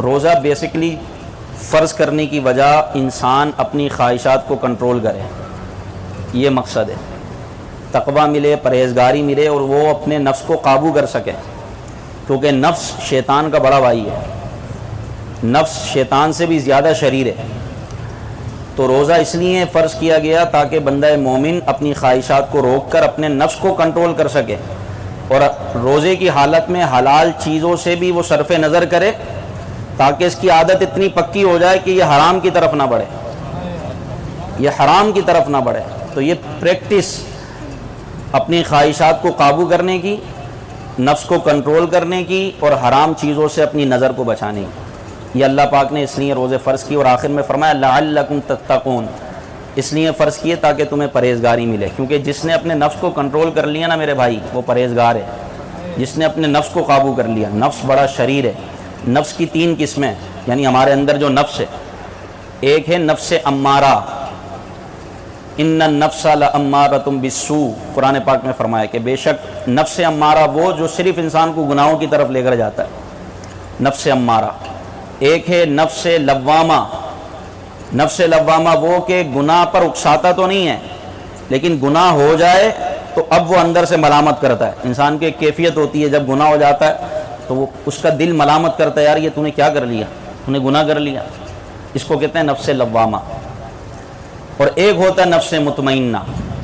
روزہ بیسکلی فرض کرنے کی وجہ انسان اپنی خواہشات کو کنٹرول کرے، یہ مقصد ہے، تقویٰ ملے، پرہیزگاری ملے اور وہ اپنے نفس کو قابو کر سکے، کیونکہ نفس شیطان کا بڑا بھائی ہے، نفس شیطان سے بھی زیادہ شریر ہے۔ تو روزہ اس لیے فرض کیا گیا تاکہ بندہ مومن اپنی خواہشات کو روک کر اپنے نفس کو کنٹرول کر سکے، اور روزے کی حالت میں حلال چیزوں سے بھی وہ صرف نظر کرے تاکہ اس کی عادت اتنی پکی ہو جائے کہ یہ حرام کی طرف نہ بڑھے، یہ حرام کی طرف نہ بڑھے۔ تو یہ پریکٹس اپنی خواہشات کو قابو کرنے کی، نفس کو کنٹرول کرنے کی اور حرام چیزوں سے اپنی نظر کو بچانے کی، یہ اللہ پاک نے اس لیے روزے فرض کی، اور آخر میں فرمایا لعلکم تتقون، اس لیے فرض کیے تاکہ تمہیں پرہیزگاری ملے، کیونکہ جس نے اپنے نفس کو کنٹرول کر لیا نا میرے بھائی وہ پرہیزگار ہے، جس نے اپنے نفس کو قابو کر لیا۔ نفس بڑا شریر ہے، نفس کی 3 قسمیں، یعنی ہمارے اندر جو نفس ہے، ایک ہے نفس امارہ، ان النفس لامارۃ بالسوء، قرآن پاک میں فرمایا کہ بے شک نفس امارہ وہ جو صرف انسان کو گناہوں کی طرف لے کر جاتا ہے، نفس امارہ۔ ایک ہے نفس لوامہ، نفس لوامہ وہ کہ گناہ پر اکساتا تو نہیں ہے لیکن گناہ ہو جائے تو اب وہ اندر سے ملامت کرتا ہے۔ انسان کی ایک کیفیت ہوتی ہے جب گناہ ہو جاتا ہے تو وہ اس کا دل ملامت کرتا ہے، یار یہ تو نے کیا کر لیا، تو نے گناہ کر لیا، اس کو کہتے ہیں نفس لوامہ۔ اور ایک ہوتا ہے نفس مطمئنہ،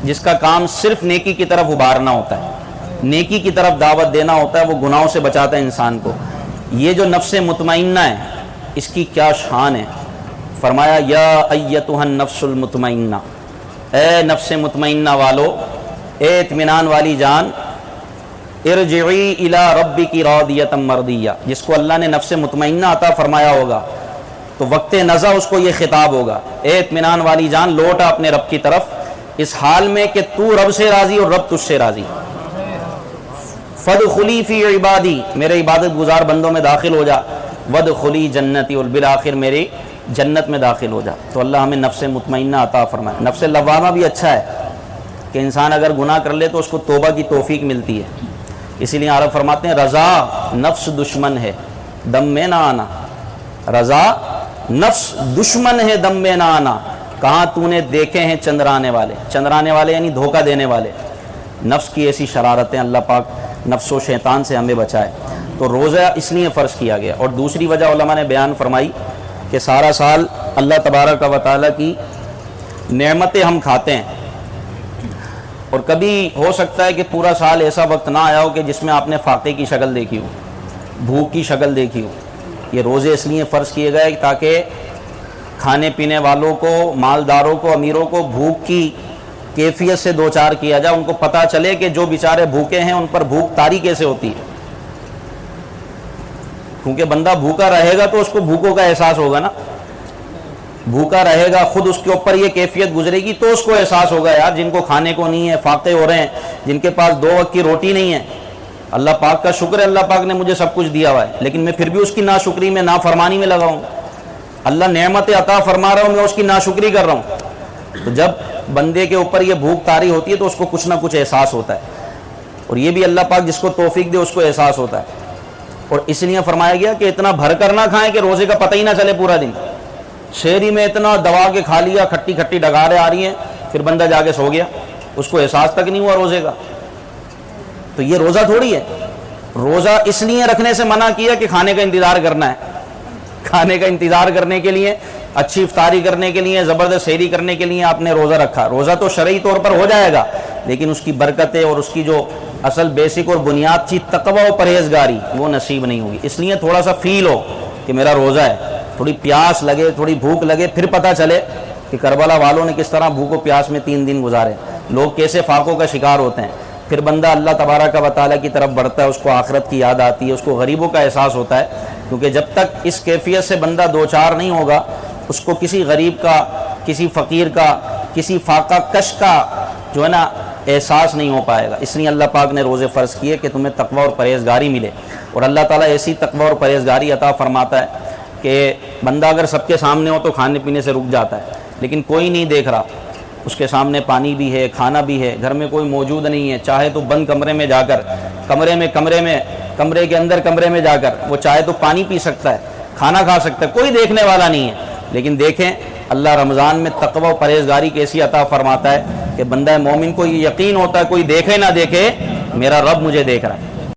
جس کا کام صرف نیکی کی طرف ابھارنا ہوتا ہے، نیکی کی طرف دعوت دینا ہوتا ہے، وہ گناہوں سے بچاتا ہے انسان کو۔ یہ جو نفس مطمئنہ ہے اس کی کیا شان ہے، فرمایا یا ایتھا النفس المطمئنہ، اے نفس مطمئنہ والو، اے اطمینان والی جان، ارجعی الی ربک راضیۃ مرضیہ، جس کو اللہ نے نفس مطمئنہ عطا فرمایا ہوگا تو وقت نزع اس کو یہ خطاب ہوگا، اے اطمینان والی جان لوٹا اپنے رب کی طرف اس حال میں کہ تو رب سے راضی اور رب تجھ سے راضی، فادخلی فی عبادی، میرے عبادت گزار بندوں میں داخل ہو جا، وادخلی جنتی، اور بالآخر میری جنت میں داخل ہو جا۔ تو اللہ ہمیں نفس مطمئنہ عطا فرمائے۔ نفس لوامہ بھی اچھا ہے کہ انسان اگر گناہ کر لے تو اس کو توبہ کی توفیق ملتی ہے، اسی لیے عرب فرماتے ہیں رضا نفس دشمن ہے دم میں نہ آنا، رضا نفس دشمن ہے دم میں نہ آنا، کہاں تو نے دیکھے ہیں چندرانے والے، چندرانے والے یعنی دھوکہ دینے والے۔ نفس کی ایسی شرارتیں، اللہ پاک نفس و شیطان سے ہمیں بچائے۔ تو روزہ اس لیے فرض کیا گیا، اور دوسری وجہ علماء نے بیان فرمائی کہ سارا سال اللہ تبارک و تعالیٰ کی نعمتیں ہم کھاتے ہیں، اور کبھی ہو سکتا ہے کہ پورا سال ایسا وقت نہ آیا ہو کہ جس میں آپ نے فاقے کی شکل دیکھی ہو، بھوک کی شکل دیکھی ہو۔ یہ روزے اس لیے فرض کیے گئے تاکہ کھانے پینے والوں کو، مالداروں کو، امیروں کو بھوک کی کیفیت سے دوچار کیا جائے، ان کو پتہ چلے کہ جو بیچارے بھوکے ہیں ان پر بھوک طاری کیسے ہوتی ہے، کیونکہ بندہ بھوکا رہے گا تو اس کو بھوکوں کا احساس ہوگا نا، بھوکا رہے گا، خود اس کے اوپر یہ کیفیت گزرے گی تو اس کو احساس ہوگا، یار جن کو کھانے کو نہیں ہے، فاقے ہو رہے ہیں، جن کے پاس 2 وقت کی روٹی نہیں ہے، اللہ پاک کا شکر ہے اللہ پاک نے مجھے سب کچھ دیا ہوا ہے، لیکن میں پھر بھی اس کی ناشکری میں، نافرمانی میں لگا ہوں، اللہ نعمت عطا فرما رہا ہوں، میں اس کی ناشکری کر رہا ہوں۔ تو جب بندے کے اوپر یہ بھوک طاری ہوتی ہے تو اس کو کچھ نہ کچھ احساس ہوتا ہے، اور یہ بھی اللہ پاک جس کو توفیق دے اس کو احساس ہوتا ہے۔ اور اس لیے فرمایا گیا کہ اتنا بھر کر نہ کھائیں کہ روزے کا پتہ ہی نہ چلے پورا دن، شہری میں اتنا دبا کے کھا لیا، کھٹی کھٹی ڈگاریں آ رہی ہیں، پھر بندہ جا کے سو گیا، اس کو احساس تک نہیں ہوا روزے کا۔ تو یہ روزہ تھوڑی ہے، روزہ اس لیے رکھنے سے منع کیا کہ کھانے کا انتظار کرنا ہے، کھانے کا انتظار کرنے کے لیے، اچھی افطاری کرنے کے لیے، زبردست سحری کرنے کے لیے آپ نے روزہ رکھا۔ روزہ تو شرعی طور پر ہو جائے گا لیکن اس کی برکتیں اور اس کی جو اصل بیسک اور بنیاد تھی تقویٰ و پرہیزگاری وہ نصیب نہیں ہوگی۔ اس لیے تھوڑا سا فیل ہو کہ میرا روزہ ہے، تھوڑی پیاس لگے، تھوڑی بھوک لگے، پھر پتہ چلے کہ کربلا والوں نے کس طرح بھوک و پیاس میں 3 دن گزارے، لوگ کیسے فاقوں کا شکار ہوتے ہیں۔ پھر بندہ اللہ تبارک و تعالیٰ کی طرف بڑھتا ہے، اس کو آخرت کی یاد آتی ہے، اس کو غریبوں کا احساس ہوتا ہے، کیونکہ جب تک اس کیفیت سے بندہ دوچار نہیں ہوگا اس کو کسی غریب کا، کسی فقیر کا، کسی فاقہ کش کا جو ہے نا احساس نہیں ہو پائے گا۔ اس لیے اللہ پاک نے روزے فرض کیے کہ تمہیں تقویٰ اور پرہیزگاری ملے، اور اللہ تعالیٰ ایسی تقویٰ اور پرہیزگاری عطا فرماتا ہے کہ بندہ اگر سب کے سامنے ہو تو کھانے پینے سے رک جاتا ہے، لیکن کوئی نہیں دیکھ رہا، اس کے سامنے پانی بھی ہے، کھانا بھی ہے، گھر میں کوئی موجود نہیں ہے، چاہے تو بند کمرے میں جا کر، کمرے کے اندر کمرے میں جا کر وہ چاہے تو پانی پی سکتا ہے، کھانا کھا سکتا ہے، کوئی دیکھنے والا نہیں ہے، لیکن دیکھیں اللہ رمضان میں تقوی و پرہیزگاری کیسی عطا فرماتا ہے کہ بندہ مومن کو یہ یقین ہوتا ہے کوئی دیکھے نہ دیکھے میرا رب مجھے دیکھ رہا ہے۔